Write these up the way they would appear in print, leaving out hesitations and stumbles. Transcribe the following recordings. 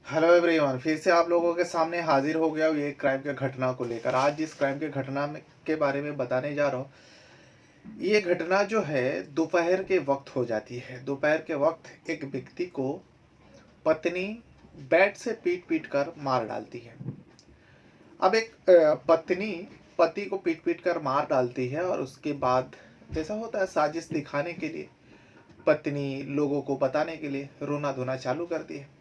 Hello everyone, फिर से आप लोगों के सामने हाजिर हो गया हूँ ये क्राइम के घटना को लेकर। आज जिस क्राइम के घटना के बारे में बताने जा रहा हूँ, ये घटना जो है दोपहर के वक्त हो जाती है। दोपहर के वक्त एक व्यक्ति को पत्नी बैट से पीट पीट कर मार डालती है। अब एक पत्नी पति को पीट पीट कर मार डालती है और उसके बाद जैसा होता है साजिश दिखाने के लिए पत्नी लोगों को बताने के लिए रोना धोना चालू करती है।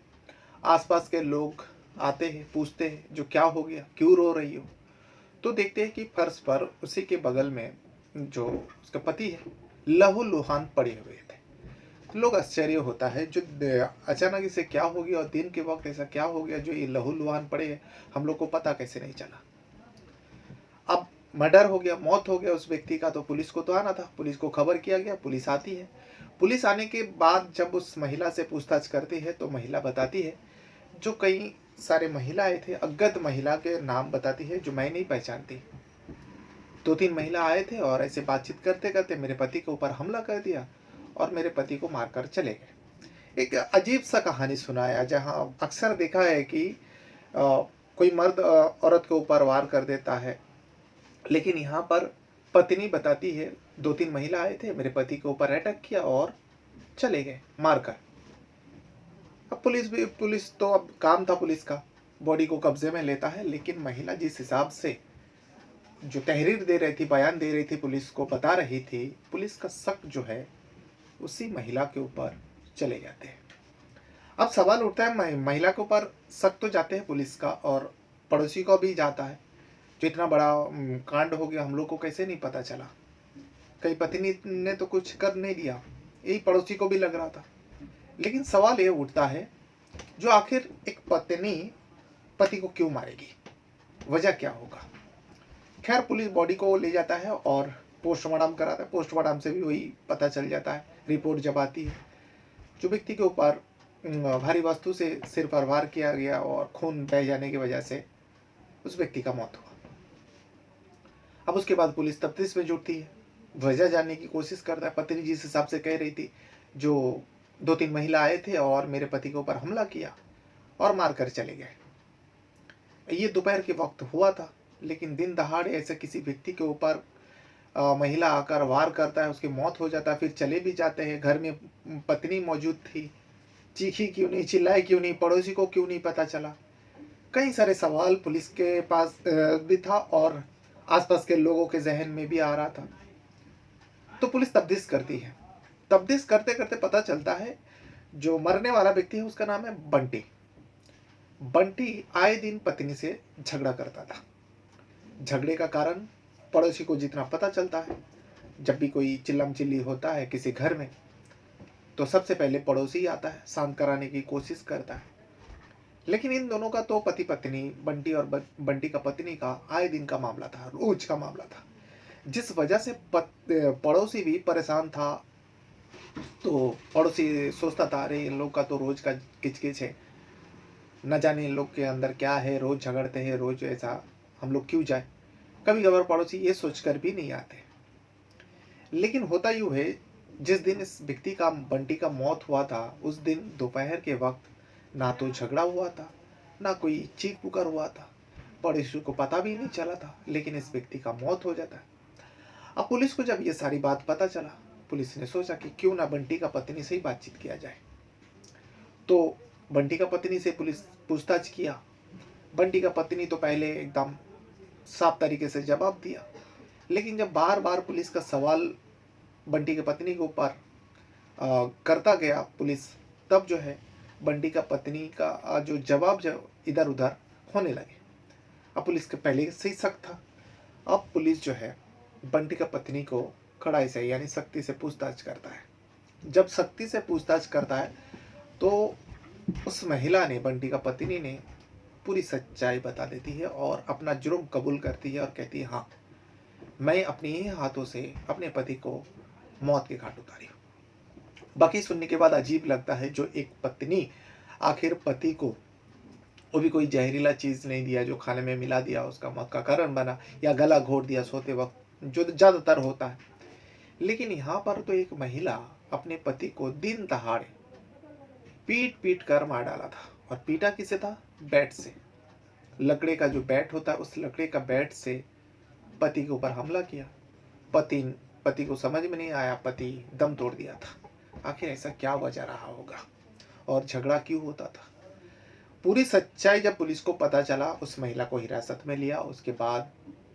आसपास के लोग आते हैं, पूछते हैं जो क्या हो गया, क्यों रो रही हो। तो देखते हैं कि फर्श पर उसी के बगल में जो उसका पति है लहूलुहान पड़े हुए थे। तो लोग आश्चर्य होता है जो अचानक इसे क्या हो गया और दिन के वक्त ऐसा क्या हो गया जो ये लहूलुहान पड़े हैं, हम लोग को पता कैसे नहीं चला। अब मर्डर हो गया, मौत हो गया उस व्यक्ति का, तो पुलिस को तो आना था, पुलिस को खबर किया गया, पुलिस आती है। पुलिस आने के बाद जब उस महिला से पूछताछ करती है तो महिला बताती है, जो कई सारे महिलाएं थे, अज्ञात महिला के नाम बताती है जो मैं नहीं पहचानती। दो तीन महिला आए थे और ऐसे बातचीत करते करते मेरे पति के ऊपर हमला कर दिया और मेरे पति को मारकर चले गए। एक अजीब सा कहानी सुनाया, जहाँ अक्सर देखा है कि कोई मर्द औरत के ऊपर वार कर देता है, लेकिन यहाँ पर पत्नी बताती है दो तीन महिला आए थे, मेरे पति के ऊपर अटैक किया और चले गए मारकर। अब पुलिस तो अब काम था पुलिस का, बॉडी को कब्जे में लेता है, लेकिन महिला जिस हिसाब से जो तहरीर दे रही थी, बयान दे रही थी, पुलिस को बता रही थी, पुलिस का शक जो है उसी महिला के ऊपर चले जाते हैं। अब सवाल उठता है, महिला के ऊपर शक तो जाते हैं पुलिस का और पड़ोसी को भी जाता है। जो इतना बड़ा कांड हो गया, हम लोग को कैसे नहीं पता चला। कई पत्नी ने तो कुछ कर नहीं दिया, यही पड़ोसी को भी लग रहा था। लेकिन सवाल ये उठता है, जो आखिर एक पत्नी पति को क्यों मारेगी, वजह क्या होगा। खैर पुलिस बॉडी को ले जाता है और पोस्टमार्टम कराता है। पोस्टमार्टम से भी वही पता चल जाता है। रिपोर्ट जब आती है, जो व्यक्ति के ऊपर भारी वस्तु से सिर पर वार किया गया और खून बह जाने की वजह से उस व्यक्ति का मौत हुआ। अब उसके बाद पुलिस तफ्तीश में जुटती है, वजह जानने की कोशिश करता है। पत्नी जिस हिसाब से कह रही थी, जो दो तीन महिला आए थे और मेरे पति के ऊपर हमला किया और मार कर चले गए, ये दोपहर के वक्त हुआ था। लेकिन दिन दहाड़े ऐसे किसी व्यक्ति के ऊपर महिला आकर वार करता है, उसकी मौत हो जाता है, फिर चले भी जाते हैं। घर में पत्नी मौजूद थी, चीखी क्यों नहीं, चिल्लाई क्यों नहीं, पड़ोसी को क्यों नहीं पता चला। कई सारे सवाल पुलिस के पास भी था और आसपास के लोगों के जहन में भी आ रहा था। तो पुलिस तफ्तीश करती है। तफ्तीश करते करते पता चलता है, जो मरने वाला व्यक्ति है उसका नाम है बंटी। बंटी आए दिन पत्नी से झगड़ा करता था। झगड़े का कारण पड़ोसी को जितना पता चलता है, जब भी कोई चिल्लम चिल्ली होता है किसी घर में, तो सबसे पहले पड़ोसी आता है, शांत कराने की कोशिश करता है। लेकिन इन दोनों का तो पति पत्नी, बंटी और बंटी का पत्नी का आए दिन का मामला था, रोज का मामला था, जिस वजह से पड़ोसी भी परेशान था। तो पड़ोसी सोचता था, अरे इन लोग का तो रोज का किचकिच है, न जाने इन लोग के अंदर क्या है, रोज झगड़ते हैं, रोज ऐसा, हम लोग क्यों जाए। कभी कभार पड़ोसी ये सोचकर भी नहीं आते। लेकिन होता यूँ है, जिस दिन इस व्यक्ति का, बंटी का मौत हुआ था, उस दिन दोपहर के वक्त ना तो झगड़ा हुआ था, ना कोई चीख पुकार हुआ था, पड़ोसी को पता भी नहीं चला था, लेकिन इस व्यक्ति का मौत हो जाता है। अब पुलिस को जब ये सारी बात पता चला, पुलिस ने सोचा कि क्यों ना बंटी का पत्नी से ही बातचीत किया जाए। तो बंटी का पत्नी से पुलिस पूछताछ किया। बंटी का पत्नी तो पहले एकदम साफ तरीके से जवाब दिया, लेकिन जब बार बार पुलिस का सवाल बंटी की पत्नी के ऊपर करता गया पुलिस, तब जो है बंटी का पत्नी का जो जवाब जो इधर उधर होने लगे। अब पुलिस के पहले से ही शक था। अब पुलिस जो है बंटी का पत्नी को कड़ाई से यानी सख्ती से पूछताछ करता है। जब सख्ती से पूछताछ करता है तो उस महिला ने, बंटी का पत्नी ने, पूरी सच्चाई बता देती है और अपना जुर्म कबूल करती है और कहती है, हाँ मैं अपने ही हाथों से अपने पति को मौत के घाट उतारी। बाकी सुनने के बाद अजीब लगता है, जो एक पत्नी आखिर पति को, वो भी कोई जहरीला चीज नहीं दिया जो खाने में मिला दिया उसका मौत का कारण बना, या गला घोट दिया सोते वक्त, जो ज्यादातर होता है। लेकिन यहाँ पर तो एक महिला अपने पति को दिन दहाड़े पीट पीट कर मार डाला था, और पीटा किसे था? बैट से। लकड़े का जो बैट होता है, उस लकड़े का बैट से पति के ऊपर हमला किया। पति पति को समझ में नहीं आया, पति दम तोड़ दिया था। आखिर ऐसा क्या वजह रहा होगा और झगड़ा क्यों होता था? पूरी सच्चाई जब पुलिस को पता चला, उस महिला को हिरासत में लिया। उसके बाद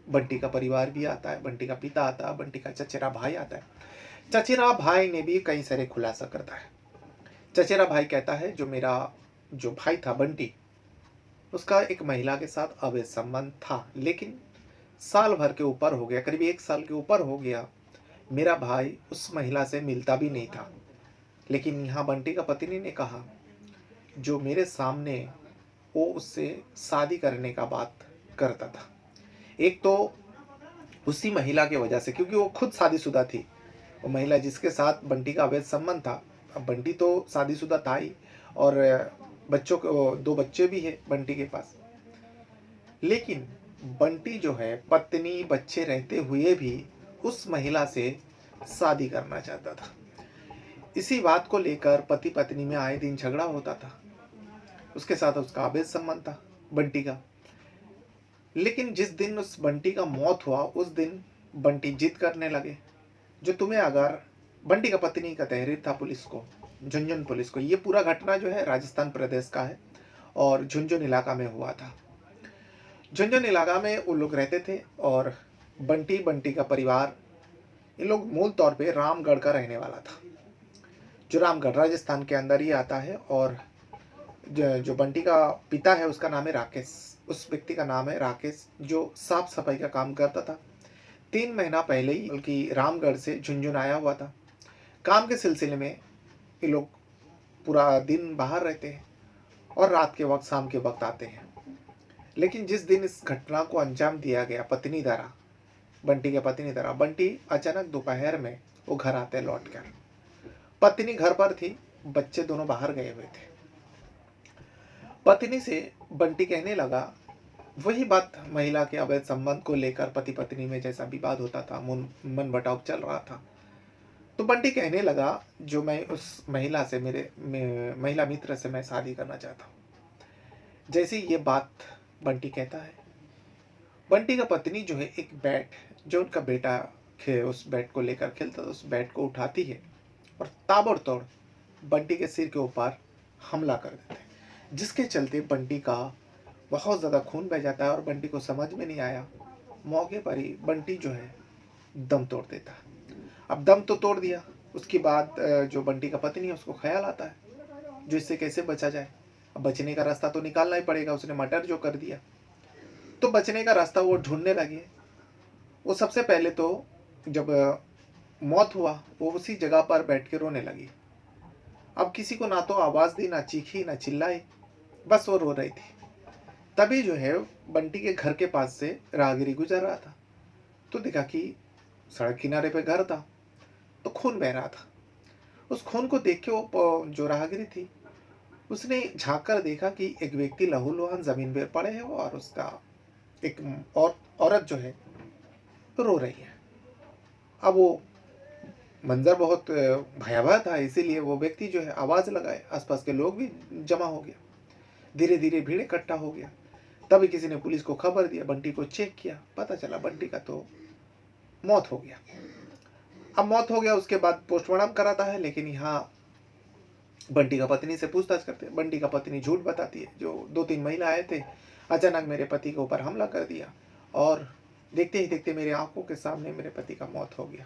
बंटी का परिवार भी आता है, बंटी का पिता आता है, बंटी का चचेरा भाई आता है। चचेरा भाई ने भी कई सारे खुलासा करता है। चचेरा भाई कहता है जो भाई था बंटी, उसका एक महिला के साथ अवैध संबंध था, लेकिन साल भर के ऊपर हो गया, करीब 1 साल के ऊपर हो गया, मेरा भाई उस महिला से मिलता भी नहीं था। लेकिन यहाँ बंटी का पत्नी ने कहा, जो मेरे सामने वो उससे शादी करने का बात करता था। एक तो उसी महिला की वजह से, क्योंकि वो खुद शादीशुदा थी। वो महिला जिसके साथ बंटी का अवैध संबंध था, अब बंटी तो शादीशुदा था ही, और बच्चों को 2 बच्चे भी है बंटी के पास। लेकिन बंटी जो है, पत्नी बच्चे रहते हुए भी उस महिला से शादी करना चाहता था। इसी बात को लेकर पति पत्नी में आए दिन झगड़ा होता था। उसके साथ उसका अवैध संबंध था बंटी का। लेकिन जिस दिन उस बंटी का मौत हुआ, उस दिन बंटी जिद करने लगे, जो तुम्हें अगर बंटी का पत्नी का तहरीर था पुलिस को, झुंझुनू पुलिस को। ये पूरा घटना जो है राजस्थान प्रदेश का है और झुंझुनू इलाका में हुआ था। झुंझुनू इलाका में वो लोग रहते थे और बंटी का परिवार, ये लोग मूल तौर पे रामगढ़ का रहने वाला था, जो रामगढ़ राजस्थान के अंदर ही आता है। और जो बंटी का पिता है उसका नाम है राकेश, उस व्यक्ति का नाम है राकेश, जो साफ सफाई का काम करता था। 3 महीना पहले ही बल्कि रामगढ़ से झुंझुनू आया हुआ था। काम के सिलसिले में ये लोग पूरा दिन बाहर रहते हैं और रात के वक्त, शाम के वक्त आते हैं। लेकिन जिस दिन इस घटना को अंजाम दिया गया पत्नी द्वारा, बंटी के पत्नी द्वारा, बंटी अचानक दोपहर में वो घर आते लौट कर। पत्नी घर पर थी, बच्चे दोनों बाहर गए हुए थे। पत्नी से बंटी कहने लगा, वही बात, महिला के अवैध संबंध को लेकर पति पत्नी में जैसा विवाद होता था, मन बटाव चल रहा था। तो बंटी कहने लगा, जो मैं उस महिला से, महिला मित्र से मैं शादी करना चाहता हूँ। जैसे ये बात बंटी कहता है, बंटी का पत्नी जो है एक बैट, जो उनका बेटा उस बैट को लेकर खेलता था, उस बैट को उठाती है और ताबड़तोड़ बंटी के सिर के ऊपर हमला कर देते हैं, जिसके चलते बंटी का बहुत ज़्यादा खून बह जाता है और बंटी को समझ में नहीं आया। मौके पर ही बंटी जो है दम तोड़ देता है। अब दम तो तोड़ दिया, उसके बाद जो बंटी का पत्नी है उसको ख्याल आता है, जो इससे कैसे बचा जाए। अब बचने का रास्ता तो निकालना ही पड़ेगा, उसने मर्डर जो कर दिया, तो बचने का रास्ता वो ढूंढने लगे। वो सबसे पहले तो जब मौत हुआ, वो उसी जगह पर बैठ के रोने लगी। अब किसी को ना तो आवाज़ दी, ना चीखी, ना चिल्लाई, बस वो रो रही थी। तभी जो है बंटी के घर के पास से राहगीरी गुजर रहा था, तो देखा कि सड़क किनारे पे घर था, तो खून बह रहा था। उस खून को देख के वो जो राहगीरी थी, उसने झांक कर देखा कि एक व्यक्ति लहूलुहान जमीन पर पड़े है और उसका एक औरत जो है तो रो रही है। अब वो मंजर बहुत भयावह था, इसीलिए वो व्यक्ति जो है आवाज़ लगाए, आसपास के लोग भी जमा हो गया, धीरे धीरे भीड़ इकट्ठा हो गया। तभी किसी ने पुलिस को खबर दिया, बंटी को चेक किया, पता चला बंटी का तो मौत हो गया। अब मौत हो गया, उसके बाद पोस्टमार्टम कराता है, लेकिन यहाँ बंटी का पत्नी से पूछताछ करते हैं। बंटी का पत्नी झूठ बताती है, जो 2-3 महिला आए थे, अचानक मेरे पति के ऊपर हमला कर दिया और देखते ही देखते मेरे आंखों के सामने मेरे पति का मौत हो गया।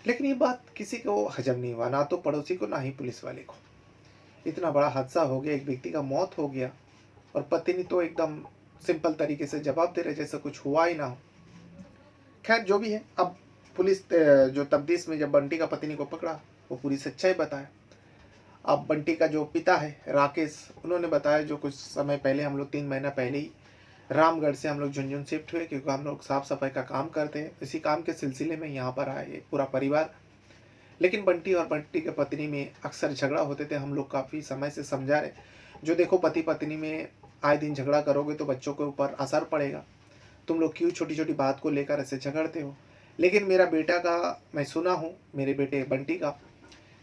लेकिन ये बात किसी को हजम नहीं हुआ, ना तो पड़ोसी को, ना ही पुलिस वाले को। इतना बड़ा हादसा हो गया, एक व्यक्ति का मौत हो गया और पत्नी तो एकदम सिंपल तरीके से जवाब दे रहे जैसे कुछ हुआ ही ना हो। खैर जो भी है, अब पुलिस जो तफ्तीश में जब बंटी का पत्नी को पकड़ा, वो पूरी सच्चाई बताया। अब बंटी का जो पिता है राकेश, उन्होंने बताया, जो कुछ समय पहले हम लोग 3 महीना पहले ही रामगढ़ से हम लोग झुंझुनू शिफ्ट हुए, क्योंकि हम लोग साफ़ सफाई का काम करते हैं। इसी काम के सिलसिले में यहाँ पर आए पूरा परिवार। लेकिन बंटी और बंटी के पत्नी में अक्सर झगड़ा होते थे। हम लोग काफ़ी समय से समझा रहे, जो देखो पति पत्नी में आए दिन झगड़ा करोगे तो बच्चों के ऊपर असर पड़ेगा, तुम लोग क्यों छोटी छोटी बात को लेकर ऐसे झगड़ते हो। लेकिन मेरा बेटा का मैं सुना हूँ, मेरे बेटे बंटी का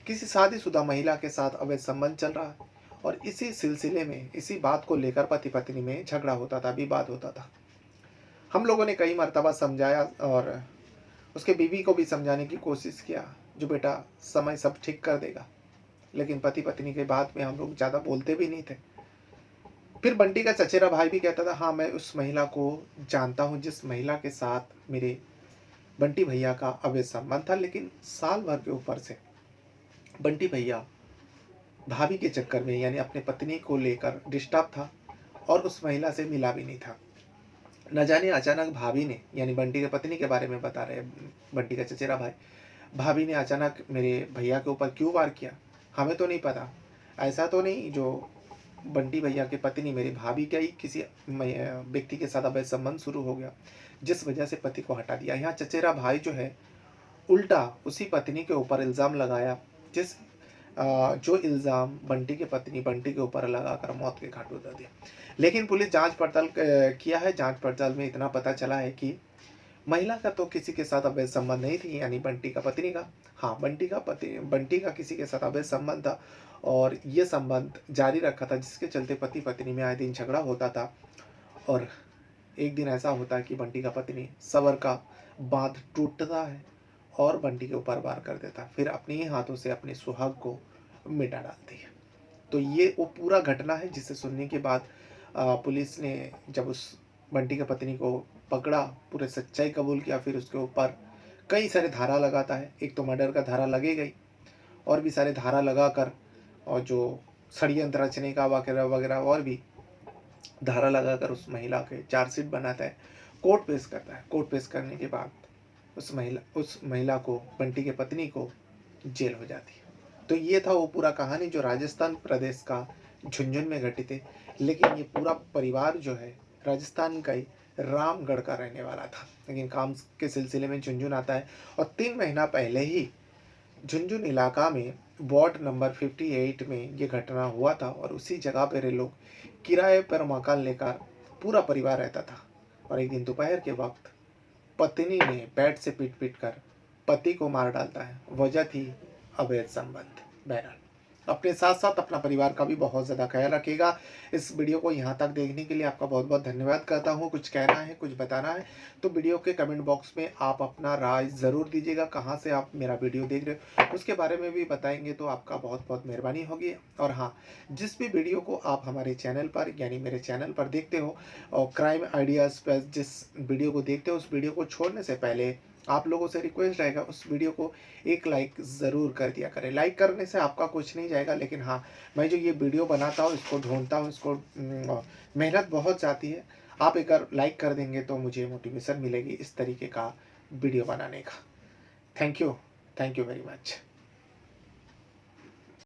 किसी शादीशुदा महिला के साथ अवैध संबंध चल रहा है और इसी सिलसिले में, इसी बात को लेकर पति पत्नी में झगड़ा होता था, विवाद होता था। हम लोगों ने कई मर्तबा समझाया और उसके बीवी को भी समझाने की कोशिश किया, जो बेटा समय सब ठीक कर देगा। लेकिन पति पत्नी के बात में हम लोग ज़्यादा बोलते भी नहीं थे। फिर बंटी का चचेरा भाई भी कहता था, हाँ मैं उस महिला को जानता हूँ जिस महिला के साथ मेरे बंटी भैया का अवैध संबंध था। लेकिन साल भर के ऊपर से बंटी भैया भाभी के चक्कर में, यानी अपने पत्नी को लेकर डिस्टर्ब था और उस महिला से मिला भी नहीं था। न जाने अचानक भाभी ने, यानी बंटी के पत्नी के बारे में बता रहे बंटी का चचेरा भाई, भाभी ने अचानक मेरे भैया के ऊपर क्यों वार किया, हमें तो नहीं पता। ऐसा तो नहीं जो बंटी भैया की पत्नी मेरी भाभी का ही किसी व्यक्ति के साथ अवैध संबंध शुरू हो गया, जिस वजह से पति को हटा दिया। यहाँ चचेरा भाई जो है उल्टा उसी पत्नी के ऊपर इल्ज़ाम लगाया, जिस जो इल्ज़ाम बंटी की पत्नी बंटी के ऊपर लगाकर मौत के घाट उतार दिया। लेकिन पुलिस जांच पड़ताल किया है। जांच पड़ताल में इतना पता चला है कि महिला का तो किसी के साथ अवैध संबंध नहीं थी, यानी बंटी का पत्नी का। हाँ, बंटी का किसी के साथ अवैध संबंध था और ये संबंध जारी रखा था, जिसके चलते पति पत्नी में आए दिन झगड़ा होता था। और एक दिन ऐसा होता है कि बंटी का पत्नी सबर का बांध टूटता है और बंटी के ऊपर वार कर देता है, फिर अपने ही हाथों से अपने सुहाग को मिटा डालती है। तो ये वो पूरा घटना है, जिसे सुनने के बाद पुलिस ने जब उस बंटी की पत्नी को पकड़ा, पूरे सच्चाई कबूल किया, फिर उसके ऊपर कई सारे धारा लगाता है। एक तो मर्डर का धारा लगे गई, और भी सारे धारा लगाकर, और जो षड्यंत्र रचने का वगैरह वगैरह और भी धारा लगाकर उस महिला के चार्जशीट बनाता है, कोर्ट पेश करता है। कोर्ट पेश करने के बाद उस महिला को, बंटी के पत्नी को जेल हो जाती है। तो ये था वो पूरा कहानी जो राजस्थान प्रदेश का झुंझुनू में घटित है। लेकिन ये पूरा परिवार जो है राजस्थान का ही रामगढ़ का रहने वाला था, लेकिन काम के सिलसिले में झुंझुनू आता है। और 3 महीना पहले ही झुंझुनू इलाका में वार्ड नंबर 58 में ये घटना हुआ था, और उसी जगह पर ये लोग किराए पर मकान लेकर पूरा परिवार रहता था। और एक दिन दोपहर के वक्त पत्नी ने बैट से पीट पीट कर पति को मार डालता है। वजह थी अवैध संबंध। बहरहाल अपने साथ साथ अपना परिवार का भी बहुत ज़्यादा ख्याल रखिएगा। इस वीडियो को यहाँ तक देखने के लिए आपका बहुत बहुत धन्यवाद करता हूँ। कुछ कहना है, कुछ बताना है तो वीडियो के कमेंट बॉक्स में आप अपना राय ज़रूर दीजिएगा। कहाँ से आप मेरा वीडियो देख रहे हो उसके बारे में भी बताएंगे तो आपका बहुत बहुत मेहरबानी होगी। और हाँ, जिस भी वीडियो को आप हमारे चैनल पर, यानी मेरे चैनल पर देखते हो, और क्राइम आइडियाज़ पर जिस वीडियो को देखते हो, उस वीडियो को छोड़ने से पहले आप लोगों से रिक्वेस्ट रहेगा, उस वीडियो को एक लाइक ज़रूर कर दिया करें। लाइक करने से आपका कुछ नहीं जाएगा, लेकिन हाँ, मैं जो ये वीडियो बनाता हूँ, इसको ढूंढता हूँ, इसको मेहनत बहुत जाती है। आप एक बार लाइक कर देंगे तो मुझे मोटिवेशन मिलेगी इस तरीके का वीडियो बनाने का। Thank you very much.